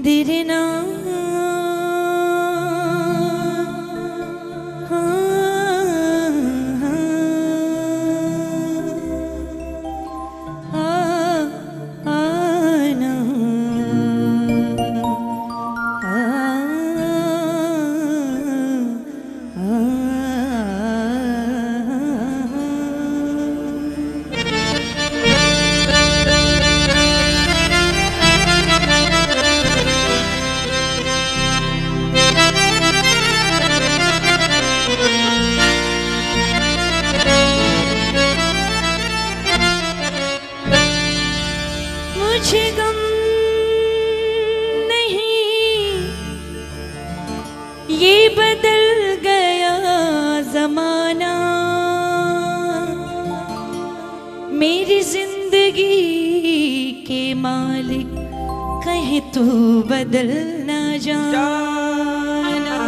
दिरना मुझे गम नहीं, ये बदल गया जमाना, मेरी जिंदगी के मालिक कहीं तू बदल ना जाना।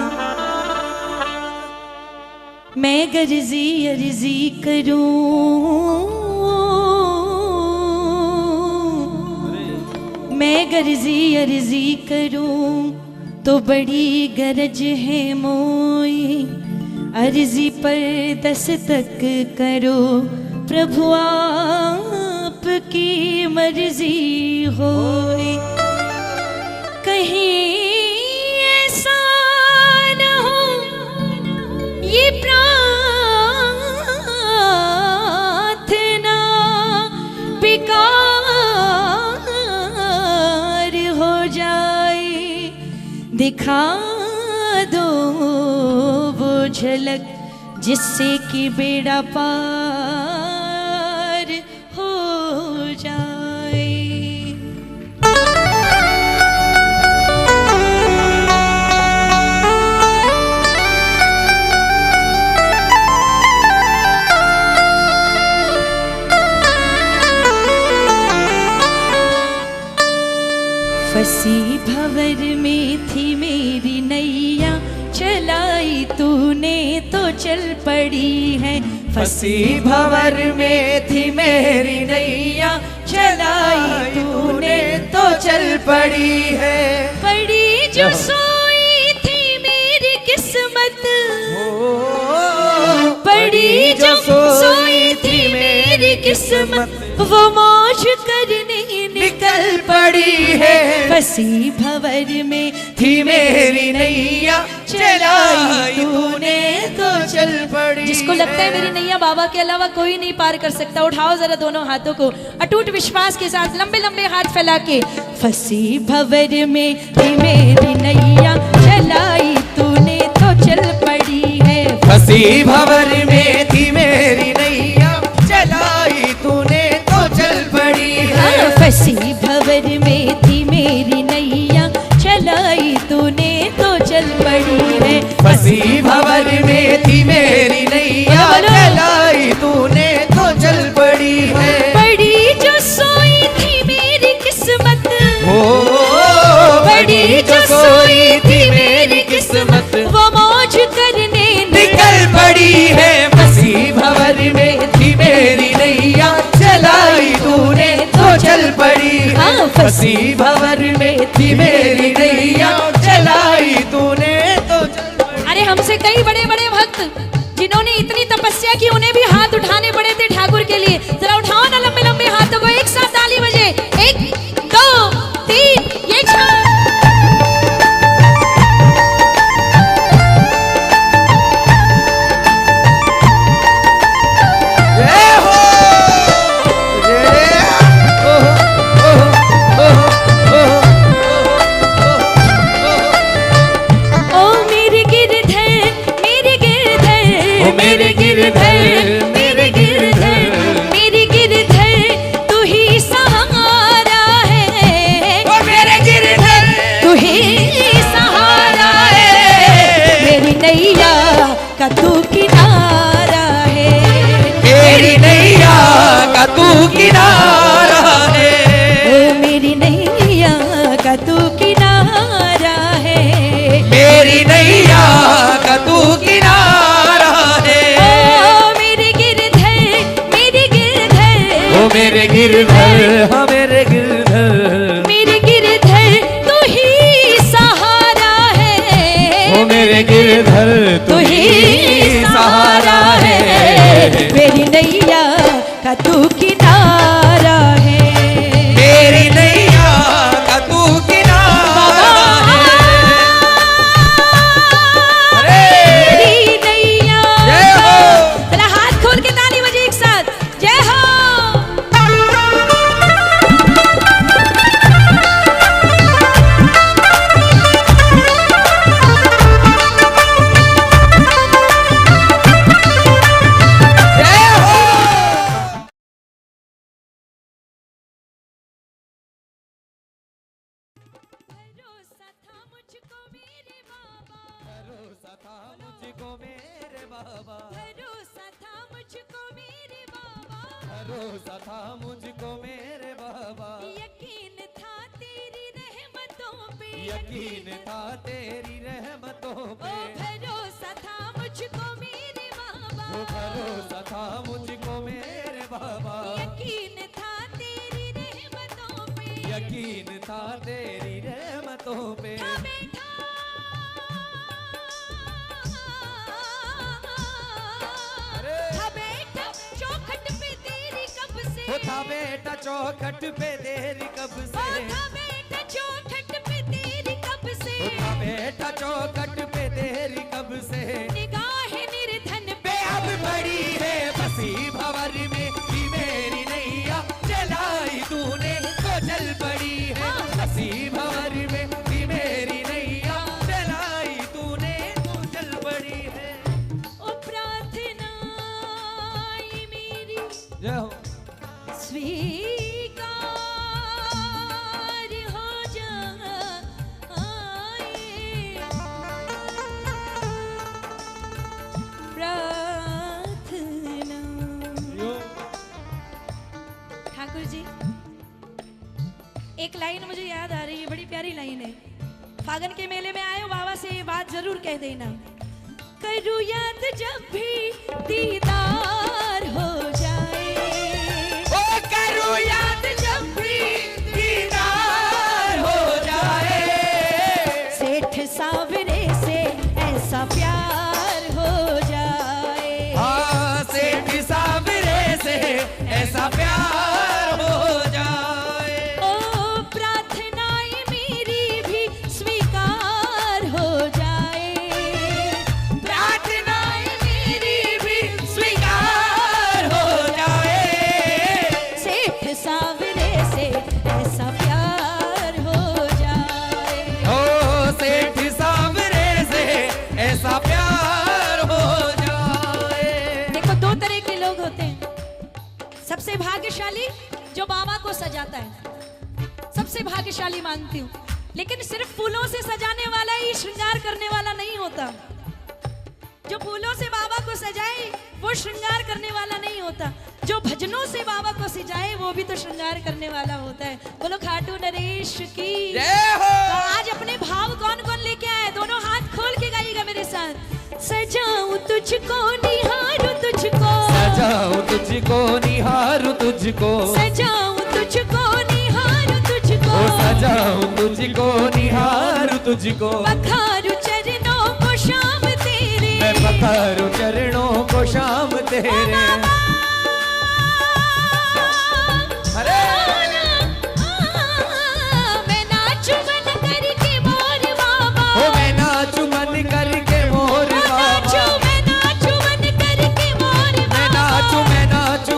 मैं गर्जी अर्जी करूं, मैं गर्जी अर्जी करूं तो बड़ी गरज है मोई, अर्जी पर दस्तक करो प्रभु आपकी मर्जी होए। कहीं ऐसा न हो ये प्रार्थना बेकार दिखा दो वो झलक जिससे कि बेड़ा पार हो जाए। फंसी भंवर में थी मेरी नैया, चलाई तूने तो चल पड़ी है। फंसी भंवर में थी मेरी नैया, चलाई तूने तो चल पड़ी है। पड़ी जो सोई थी मेरी किस्मत, पड़ी जो सोई थी मेरी किस्मत, वो मौज करने निकल पड़ी है। फंसी भंवर में थी मेरी नैया, चलाई तूने तो चल पड़ी। जिसको लगता है मेरी नैया बाबा के अलावा कोई नहीं पार कर सकता, उठाओ जरा दोनों हाथों को अटूट विश्वास के साथ लंबे लंबे हाथ फैला के। फंसी भंवर में थी मेरी नैया, चलाई तूने तो चल पड़ी है। फंसी भंवर में थी मेरी नैया, चलाई तूने तो चल पड़ी है। फंसी भंवर में थी मेरी नैया, चलाई तूने तो चल पड़ी है। फंसी भंवर में थी मेरी नैया, चलाई तूने तो चल पड़ी है। बड़ी जो सोई थी मेरी किस्मत, बड़ी जो सोई थी मेरी किस्मत, वो मौज करने निकल पड़ी है। फंसी भंवर में थी मेरी नैया, चलाई तूने तो चल पड़ी है। फंसी भंवर में थी मेरी नैया, चलाई तूने तो चल पड़ी। अरे हमसे कई बड़े बड़े भक्त जिन्होंने इतनी तपस्या की, उन्हें भी हाथ उठाने पड़े थे ठाकुर के लिए। जरा उठाओ ना लंबे लंबे हाथों को, एक साथ ताली बजे। 1 2 3 ये का तू किनारा है। मेरे गिरधर तू ही सहारा है, मेरी नैया का तू किनारा है, मेरी नैया का तू किनारा है। अरे मेरी नैया। जय हो। जरा हाथ खोल के ताली बजे एक साथ, जय हो। भरोसा था मुझको मेरे बाबा, भरोसा था मुझको मेरे बाबा, भरोसा था मुझको मेरे बाबा, भरोसा था मुझको मेरे बाबा, यकीन था तेरी रहमतों पे, यकीन था तेरी रहमतों ओ पे, भरोसा था मुझको मेरे बाबा, वो भरोसा था मुझको मेरे बाबा, यकीन था तेरी रहमतों पे, यकीन था तेरी रहमतों पे। था बैठा अरे था बैठा चौखट पे तेरी कब से, वो था बेटा चौखट पे तेरी कब ओ से, था बैठा चौखट पे तेरी कब से, वो था बेटा चौखट पे तेरी कब से। निगाह निर्धन पे अब बड़ी है बसी भंवर में कि मेरी नैया चलाई तूने तो चल पड़ी है, बसी भंवर में कि मेरी नैया चलाई तूने तो चल पड़ी है। ओ प्रार्थना ये मेरी जय हो। स्वीकार हो जाए, प्रार्थना। ठाकुर जी, एक लाइन मुझे याद आ रही है, बड़ी प्यारी लाइन है। फागन के मेले में आए हो बाबा से ये बात जरूर कह देना, करूँ याद जब भी दीदार हो जाए, ओ करूँ याद जब भी दीदार हो जाए, सेठ सावरे से ऐसा प्यार हो जाए, हाँ सेठ सावरे से ऐसा प्यार हो जाए। ओ प्रार्थनाएं मेरी भी स्वीकार हो जाए, प्रार्थनाएं मेरी भी स्वीकार हो जाए, सेठ सावरे से ऐसा प्यार हो जाए। ओ सेठ सावरे से ऐसा प्यार हो जाए। देखो दो तरह के लोग होते हैं, सबसे भाग्यशाली जो बाबा को सजाता है, सबसे भाग्यशाली मानती हूँ, लेकिन सिर्फ फूलों से सजाने वाला ही श्रृंगार करने वाला नहीं होता। जो फूलों से बाबा को सजाए वो श्रृंगार करने वाला नहीं होता, जो भजनों से बाबा को सजाए वो भी तो श्रृंगार करने वाला होता है। बोलो खाटू नरेश की। जय हो। तो आज अपने भाव कौन कौन लेके आए, दोनों हाथ खोल के गाइएगा मेरे साथ। सजाऊं तुझको निहारूं तुझको, सजाऊं तुझको निहारूं तुझको, सजाऊं तुझको निहारूं तुझको, ओ सजाऊं तुझको निहारूं तुझको, पखारूं चरणों को शाम तेरे, मैं पखारूं चरणों को शाम तेरे। अरे मैं नाचूं मन करके मोर बाबा, ओ मैं नाचूं मन करके मोर बाबा, मैं नाचूं मन करके मोर मैं नाचूं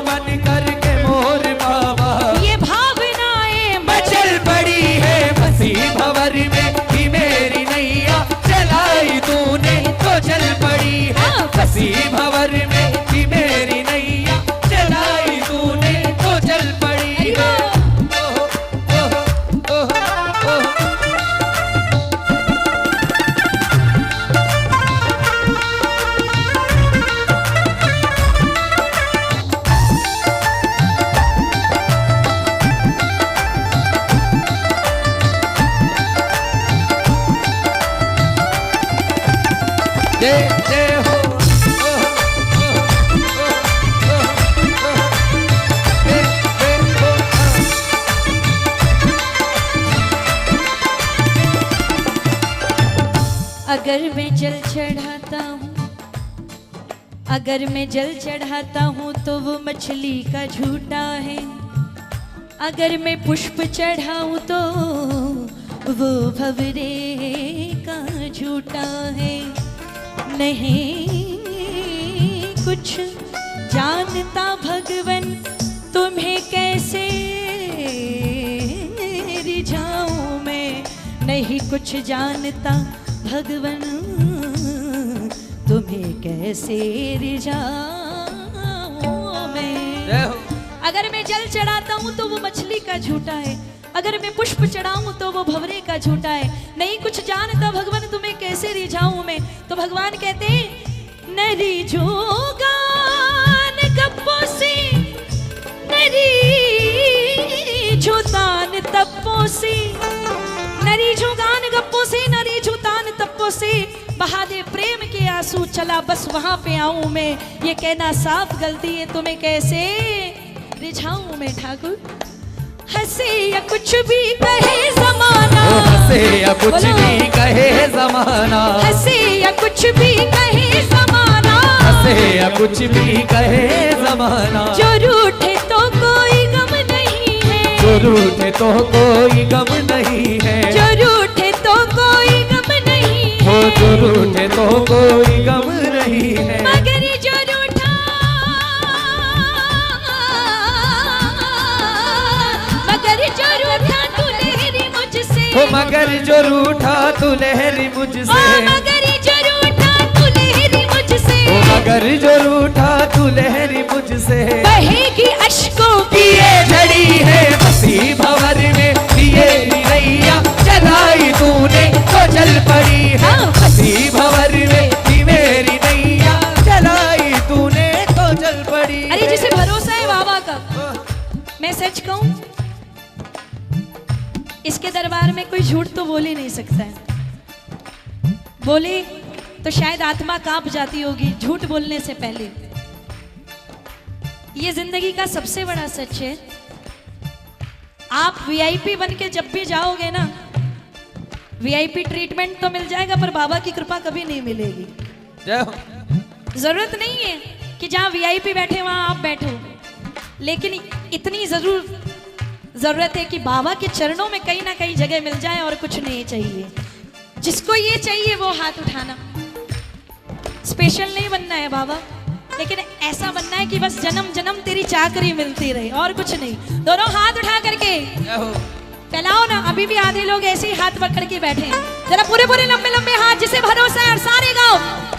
मन करके मोर बाबा। ये भावनाएं मचल पड़ी है बसी भंवर में कि मेरी नैया चलाई तूने तो चल पड़ी है, बसी भंवर में कि मेरी नैया चलाई तूने तो चल पड़ी है। ओहो, ओहो, ओहो, ओहो। जय जय हो। ओहो, ओहो, ओहो, ओहो, जय जय हो। अगर अगर मैं जल चढ़ाता हूँ, अगर मैं जल चढ़ाता हूँ तो वो मछली का झूठा है। अगर मैं पुष्प चढ़ाऊँ तो वो भंवरे का झूठा है। नहीं कुछ जानता भगवन तुम्हें कैसे रिझाऊं मैं, नहीं कुछ जानता भगवन तुम्हें कैसे रिझाऊं मैं। अगर मैं जल चढ़ाता हूँ तो वो मछली का झूठा है, अगर मैं पुष्प चढ़ाऊं तो वो भंवरे का झूठा है। नहीं कुछ जानता भगवान तुम्हें कैसे रिझाऊं मैं। तो भगवान कहते हैं न रिझोगान गप्पों से, न रिझोतान तप्पों से, न रिझोगान गप्पों से, न रिझोतान तप्पों से, बहा दे प्रेम के आंसू चला बस वहां पे आऊं मैं। ये कहना साफ गलती है, तुम्हें कैसे रिझाऊं मैं ठाकुर। हंसे या कुछ भी कहे जमाना, हंसे या कुछ भी कहे जमाना, हंसे या कुछ भी कहे जमाना, हंसे या कुछ भी कहे जमाना। जो रूठे तो कोई गम नहीं है, जो रूठे तो कोई गम नहीं है, जो रूठे तो कोई गम नहीं हो है, जो रूठे तो कोई गम नहीं है। मगर जो रूठा, मगर जो रूठा तू लहरी मुझसे, हो मगर जो रूठा तू लहरी ओ मुझसे, मगर जो रूठा तू लहरी मुझसे, हो मगर जो रूठा तू लहरी मुझसे। बहेगी अश्कों की ये झड़ी है बसी भंवर में, दिए नैया चलाई तूने तो चल पड़ी है। बसी भंवर में दी मेरी नैया चलाई तूने तो चल पड़ी। अरे जिसे भरोसा है बाबा का, मैं सच कहूं इसके दरबार में कोई झूठ तो बोल ही नहीं सकता है। बोले तो शायद आत्मा कांप जाती होगी झूठ बोलने से पहले। ये जिंदगी का सबसे बड़ा सच है। आप वीआईपी बन के जब भी जाओगे ना, वीआईपी ट्रीटमेंट तो मिल जाएगा पर बाबा की कृपा कभी नहीं मिलेगी। जय हो। जरूरत नहीं है कि जहां वीआईपी बैठे वहां आप बैठो, लेकिन इतनी जरूरत है कि बाबा के चरणों में कहीं ना कहीं जगह मिल जाए और कुछ नहीं चाहिए। जिसको ये चाहिए वो हाथ उठाना। स्पेशल नहीं बनना है बाबा, लेकिन ऐसा बनना है कि बस जन्म जन्म तेरी चाकरी मिलती रहे और कुछ नहीं। दोनों हाथ उठा करके फैलाओ ना। अभी भी आधे लोग ऐसे ही हाथ पकड़ के बैठे हैं। जरा पूरे पूरे लंबे लंबे हाथ जिसे भरोसा है, और सारे गाओ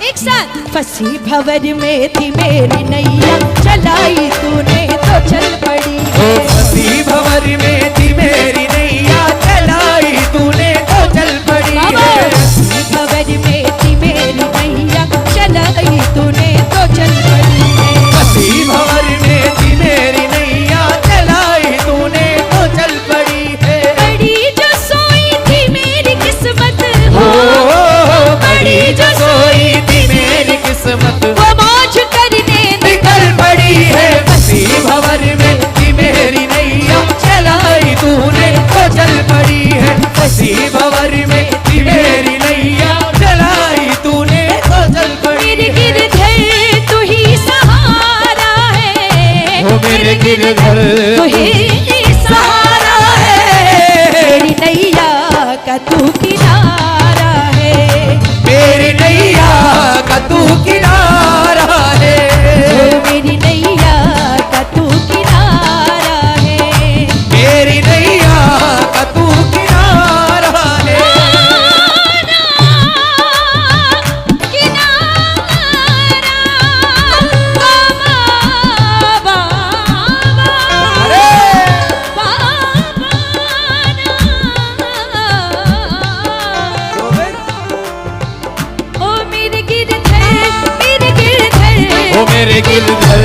एक साथ। फंसी भंवर में थी मेरी नैया, चलाई तूने तो चल पड़ी है। फंसी भंवर में थी मेरी नैया, चलाई तूने तो चल पड़ी है। फंसी भंवर में थी मेरी नैया, चलाई तूने तो चल पड़ी है। फंसी भंवर में थी मेरी नैया, चलाई तूने तो चल पड़ी है। बड़ी जो सोई थी मेरी किस्मत हो हो, बड़ी जो सोई थी मेरी किस्मत, वो मौज करने निकल पड़ी है। फंसी भंवर में थी मेरी नैया, चलाई तूने तो चल पड़ी है। फंसी भंवर में थी मेरी नैया, चलाई तूने तो चल पड़ी है। गिरधर तू ही सहारा है, हो मेरे गिरधर तू ही सहारा है। मेरी नैया का तू किनारा है, मेरी नैया का तू किनारा है। ओ मेरी नैया का तू किनारा है। मेरी नैया का तू किनारा है। मेरे गिरधर